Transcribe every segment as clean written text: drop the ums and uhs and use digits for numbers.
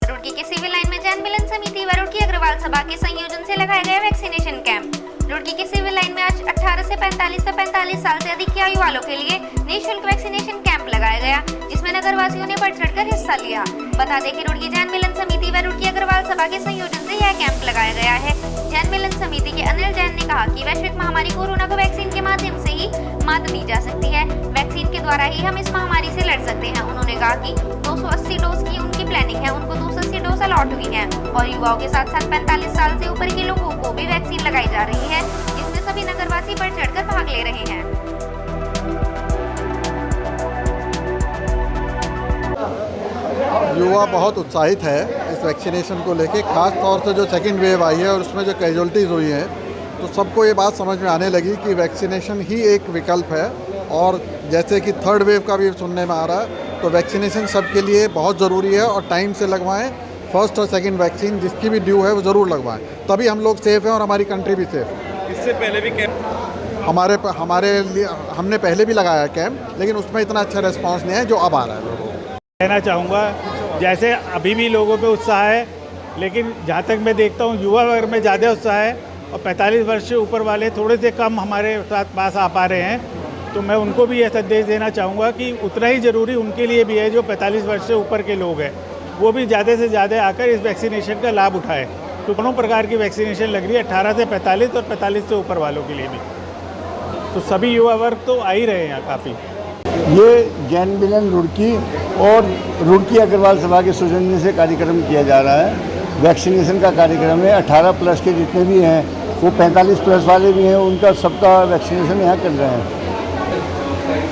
रुड़की के civil line में जैन मिलन समिति व रुड़की अग्रवाल सभा के संयोजन से लगाया गया वैक्सीनेशन कैंप। रुड़की के सिविल लाइन में आज 18 से 45 व 45 साल से अधिक की आयु वालों के लिए निःशुल्क वैक्सीनेशन कैंप लगाया गया, जिसमें नगरवासियों ने बढ़ चढ़कर हिस्सा लिया। बता दें कि रुड़की जैन मिलन समिति व रुड़की अग्रवाल सभा के संयोजन से यह कैंप लगाया गया है। जैन मिलन समिति के अनिल जैन ने कहा कि वैश्विक महामारी कोरोना को वैक्सीन के माध्यम से ही मात दी जा सकती है। वैक्सीन के द्वारा ही हम इस महामारी से लड़ सकते हैं। उन्होंने कहा कि 280 डोज की उनकी प्लानिंग है, उनको 280 डोज अलॉट हुई है और युवाओं के साथ साथ 45 साल से ऊपर के लोगों को भी वैक्सीन लगाई जा रही है, जिसमें सभी नगरवासी बढ़ चढ़कर भाग ले रहे हैं। युवा बहुत उत्साहित है इस वैक्सीनेशन को लेके, खास तौर से जो सेकेंड वेव आई है और उसमें जो कैजुअलिटीज़ हुई हैं, तो सबको ये बात समझ में आने लगी कि वैक्सीनेशन ही एक विकल्प है। और जैसे कि थर्ड वेव का भी सुनने में आ रहा है, तो वैक्सीनेशन सबके लिए बहुत ज़रूरी है और टाइम से लगवाएं। फर्स्ट और सेकंड वैक्सीन जिसकी भी ड्यू है वो ज़रूर लगवाएं, तभी हम लोग सेफ़ हैं और हमारी कंट्री भी सेफ़ है। इससे पहले भी कैंप हमारे लिए हमने पहले भी लगाया कैंप, लेकिन उसमें इतना अच्छा रिस्पॉन्स नहीं है जो अब आ रहा है लोगों को। कहना चाहूँगा, जैसे अभी भी लोगों पे उत्साह है, लेकिन जहाँ तक मैं देखता हूँ युवा वर्ग में ज़्यादा उत्साह है और 45 वर्ष से ऊपर वाले थोड़े से कम हमारे साथ पास आ पा रहे हैं। तो मैं उनको भी यह संदेश देना चाहूँगा कि उतना ही ज़रूरी उनके लिए भी है जो 45 वर्ष से ऊपर के लोग हैं, वो भी ज़्यादा से ज़्यादा आकर इस वैक्सीनेशन का लाभ उठाएं। तो दोनों प्रकार की वैक्सीनेशन लग रही है, 18 से 45 और 45 से ऊपर वालों के लिए भी। तो सभी युवा वर्ग तो आ ही रहे हैं यहाँ काफ़ी। ये जैन मिलन रुड़की और रुड़की अग्रवाल सभा के सौजन्य से कार्यक्रम किया जा रहा है। वैक्सीनेशन का कार्यक्रम है। 18 प्लस के जितने भी हैं, वो 45 प्लस वाले भी हैं, उनका सबका वैक्सीनेशन यहाँ कर रहे हैं।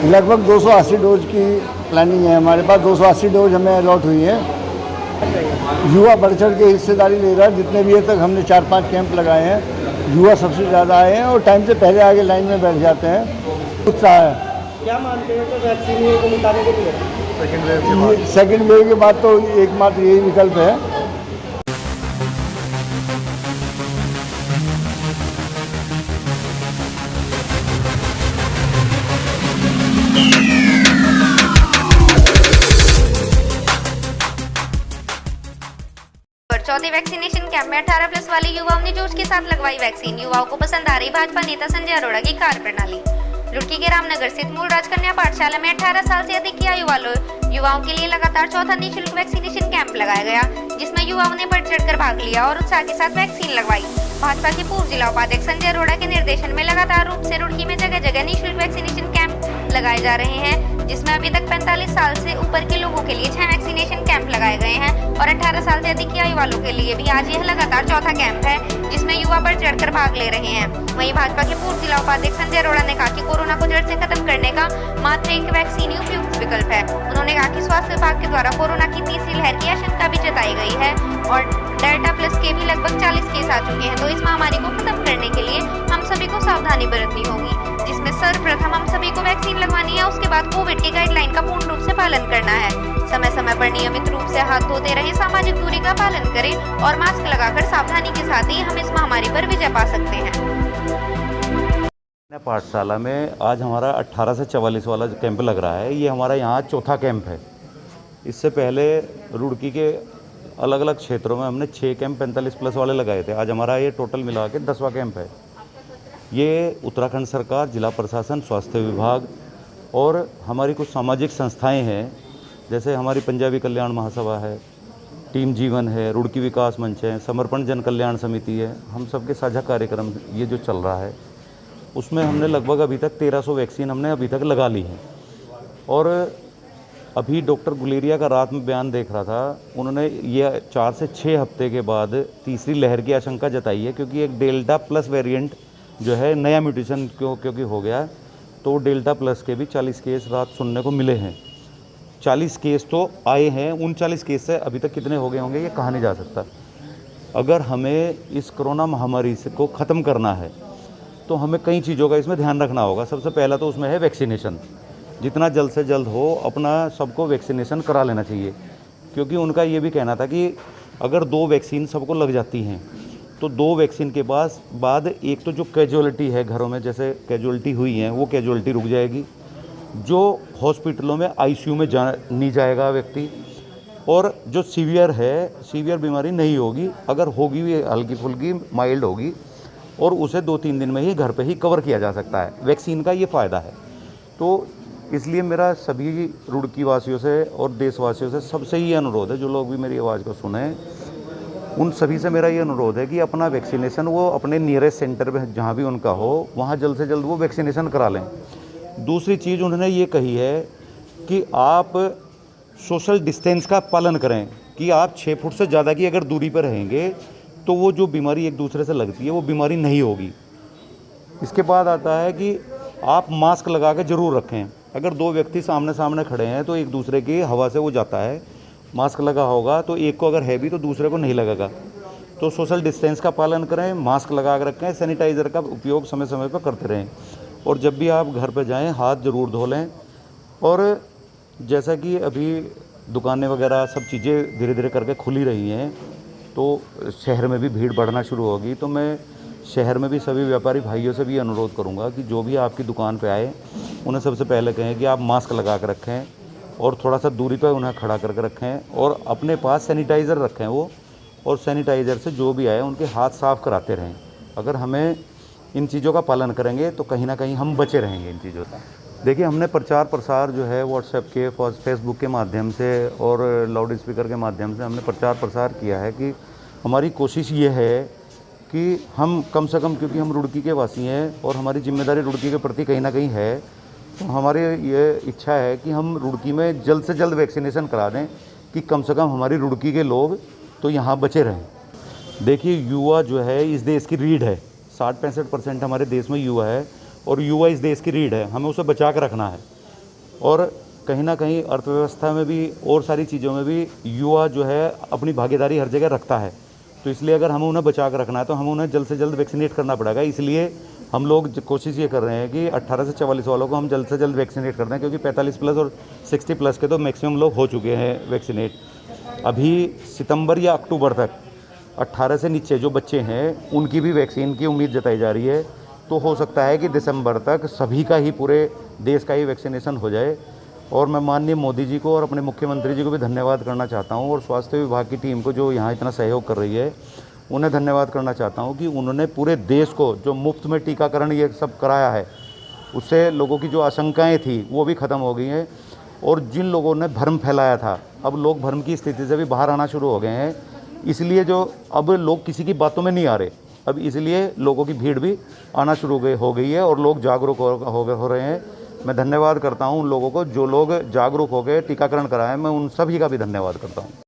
लगभग 280 डोज की प्लानिंग है हमारे पास, 280 डोज हमें अलॉट हुई है। युवा बढ़ चढ़ के हिस्सेदारी ले रहा है। जितने भी है तक हमने 4-5 कैंप लगाए हैं, युवा सबसे ज़्यादा आए हैं और टाइम से पहले आगे लाइन में बैठ जाते हैं। उत्साह है। क्या मानते हैं तो वैक्सीन को मिटाने के लिए सेकेंड वेव के बाद तो एकमात्र यही विकल्प है। चौथे वैक्सीनेशन कैंप में 18 प्लस वाले युवाओं ने जोश के साथ लगवाई वैक्सीन। युवाओं को पसंद आ रही भाजपा नेता संजय अरोड़ा की कार्यप्रणाली। रुड़की के रामनगर स्थित मूल राजकन्या पाठशाला में 18 साल से अधिक की आयु वालों युवाओं के लिए लगातार चौथा निःशुल्क वैक्सीनेशन कैंप लगाया गया, जिसमें युवाओं ने बढ़ चढ़कर भाग लिया और उत्साह के साथ वैक्सीन लगवाई। भाजपा के पूर्व जिला उपाध्यक्ष संजय अरोड़ा के निर्देशन में लगातार रूप से रुड़की में जगह जगह निःशुल्क वैक्सीनेशन कैंप लगाए जा रहे हैं, जिसमें अभी तक 45 साल से ऊपर के लोगों के लिए 6 वैक्सीनेशन कैंप लगाए गए हैं और 18 साल से अधिक की आयु वालों के लिए भी आज यह लगातार चौथा कैंप है, जिसमें युवा बढ़ चढ़कर भाग ले रहे हैं। वहीं भाजपा के पूर्व जिला उपाध्यक्ष संजय अरोड़ा ने कहा कि कोरोना को जड़ से खत्म करने का मात्र एक वैक्सीन ही उपयुक्त विकल्प है। उन्होंने कहा कि स्वास्थ्य विभाग के द्वारा कोरोना की तीसरी लहर की आशंका भी जताई गई है और डेल्टा प्लस के भी लगभग 40 केस आ चुके हैं। तो इस महामारी को खत्म करने के लिए हम सभी को सावधानी बरतनी होगी, जिसमें सर्वप्रथम हम सभी को वैक्सीन लगवानी है। उसके बाद कोविड की गाइडलाइन का पूर्ण रूप से पालन करना है। समय समय पर नियमित रूप से हाथ धोते रहें, सामाजिक दूरी का पालन करें और मास्क लगाकर सावधानी के साथ ही हम इस महामारी पर विजय पा सकते हैं। पाठशाला में आज हमारा 18 से 44 वाला कैंप लग रहा है। ये हमारा यहाँ चौथा कैंप है। इससे पहले रुड़की के अलग अलग क्षेत्रों में हमने 6 कैंप 45 प्लस वाले लगाए थे। आज हमारा ये टोटल मिला के 10वां कैंप है। ये उत्तराखंड सरकार, जिला प्रशासन, स्वास्थ्य विभाग और हमारी कुछ सामाजिक संस्थाएं हैं, जैसे हमारी पंजाबी कल्याण महासभा है, टीम जीवन है, रुड़की विकास मंच है, समर्पण जन कल्याण समिति है। हम सबके साझा कार्यक्रम ये जो चल रहा है, उसमें हमने लगभग अभी तक 1300 वैक्सीन हमने अभी तक लगा ली हैं। और अभी डॉक्टर गुलेरिया का रात में बयान देख रहा था, उन्होंने ये 4 से 6 हफ्ते के बाद तीसरी लहर की आशंका जताई है, क्योंकि एक डेल्टा प्लस वेरिएंट जो है नया म्यूटेशन क्योंकि हो गया, तो डेल्टा प्लस के भी 40 केस रात सुनने को मिले हैं। 40 केस तो आए हैं, 39 केस से अभी तक कितने हो गए होंगे ये कहा नहीं जा सकता। अगर हमें इस कोरोना महामारी से को ख़त्म करना है तो हमें कई चीज़ों का इसमें ध्यान रखना होगा। सबसे पहला तो उसमें है वैक्सीनेशन। जितना जल्द से जल्द हो अपना सबको वैक्सीनेशन करा लेना चाहिए, क्योंकि उनका ये भी कहना था कि अगर 2 वैक्सीन सबको लग जाती हैं तो 2 वैक्सीन के बाद एक तो जो कैजुअलिटी है घरों में, जैसे कैजुअलिटी हुई है, वो कैजुअलिटी रुक जाएगी। जो हॉस्पिटलों में आईसीयू में नहीं जाएगा व्यक्ति, और जो सीवियर बीमारी नहीं होगी, अगर होगी भी हल्की फुल्की माइल्ड होगी, और उसे 2-3 दिन में ही घर पे ही कवर किया जा सकता है। वैक्सीन का ये फ़ायदा है। तो इसलिए मेरा सभी रुड़की वासियों से और देशवासियों से सबसे ये अनुरोध है, जो लोग भी मेरी आवाज़ को सुने, उन सभी से मेरा ये अनुरोध है कि अपना वैक्सीनेशन वो अपने नियरेस्ट सेंटर पे जहाँ भी उनका हो, वहाँ जल्द से जल्द वो वैक्सीनेशन करा लें। दूसरी चीज़ उन्होंने ये कही है कि आप सोशल डिस्टेंस का पालन करें, कि आप 6 फुट से ज़्यादा की अगर दूरी पर रहेंगे तो वो जो बीमारी एक दूसरे से लगती है वो बीमारी नहीं होगी। इसके बाद आता है कि आप मास्क लगा के ज़रूर रखें। अगर 2 व्यक्ति सामने सामने खड़े हैं तो एक दूसरे की हवा से वो जाता है, मास्क लगा होगा तो एक को अगर है भी तो दूसरे को नहीं लगेगा। तो सोशल डिस्टेंस का पालन करें, मास्क लगा कर रखें, सैनिटाइज़र का उपयोग समय समय पर करते रहें, और जब भी आप घर पर जाएं हाथ ज़रूर धो लें। और जैसा कि अभी दुकानें वगैरह सब चीज़ें धीरे धीरे करके खुली रही हैं, तो शहर में भी भीड़ बढ़ना शुरू होगी। तो मैं शहर में भी सभी व्यापारी भाइयों से भी अनुरोध करूंगा कि जो भी आपकी दुकान पे आए उन्हें सबसे पहले कहें कि आप मास्क लगा कर रखें और थोड़ा सा दूरी पर उन्हें खड़ा करके रखें, और अपने पास सैनिटाइज़र रखें वो, और सैनिटाइज़र से जो भी आए उनके हाथ साफ़ कराते रहें। अगर हमें इन चीज़ों का पालन करेंगे तो कहीं ना कहीं हम बचे रहेंगे इन चीज़ों से। देखिए, हमने प्रचार प्रसार जो है व्हाट्सएप के, फेसबुक के माध्यम से और लाउड स्पीकर के माध्यम से हमने प्रचार प्रसार किया है कि हमारी कोशिश ये है कि हम कम से कम, क्योंकि हम रुड़की के वासी हैं और हमारी जिम्मेदारी रुड़की के प्रति कहीं ना कहीं है, तो हमारी ये इच्छा है कि हम रुड़की में जल्द से जल्द वैक्सीनेशन करा दें कि कम से कम हमारी रुड़की के लोग तो यहाँ बचे रहें। देखिए, युवा जो है इस देश की रीढ़ है। 60-65% हमारे देश में युवा है और युवा इस देश की रीढ़ है, हमें उसे बचा कर रखना है। और कहीं ना कहीं अर्थव्यवस्था में भी और सारी चीज़ों में भी युवा जो है अपनी भागीदारी हर जगह रखता है। तो इसलिए अगर हमें उन्हें बचा कर रखना है तो हमें उन्हें जल्द से जल्द वैक्सीनेट करना पड़ेगा। इसलिए हम लोग कोशिश ये कर रहे हैं कि 18 से 44 वालों को हम जल्द से जल्द वैक्सीनेट कर दें, क्योंकि 45 प्लस और 60 प्लस के तो मैक्सिमम लोग हो चुके हैं वैक्सीनेट। अभी सितंबर या अक्टूबर तक 18 से नीचे जो बच्चे हैं उनकी भी वैक्सीन की उम्मीद जताई जा रही है। तो हो सकता है कि दिसंबर तक सभी का ही, पूरे देश का ही वैक्सीनेशन हो जाए। और मैं माननीय मोदी जी को और अपने मुख्यमंत्री जी को भी धन्यवाद करना चाहता हूं, और स्वास्थ्य विभाग की टीम को जो यहाँ इतना सहयोग कर रही है उन्हें धन्यवाद करना चाहता हूं कि उन्होंने पूरे देश को जो मुफ्त में टीकाकरण ये सब कराया है, उससे लोगों की जो आशंकाएं थी वो भी ख़त्म हो गई हैं। और जिन लोगों ने भ्रम फैलाया था, अब लोग भ्रम की स्थिति से भी बाहर आना शुरू हो गए हैं। इसलिए जो अब लोग किसी की बातों में नहीं आ रहे, अब इसलिए लोगों की भीड़ भी आना शुरू हो गई है और लोग जागरूक हो रहे हैं। मैं धन्यवाद करता हूं उन लोगों को जो लोग जागरूक हो गए, टीकाकरण कराएं। मैं उन सभी का भी धन्यवाद करता हूं।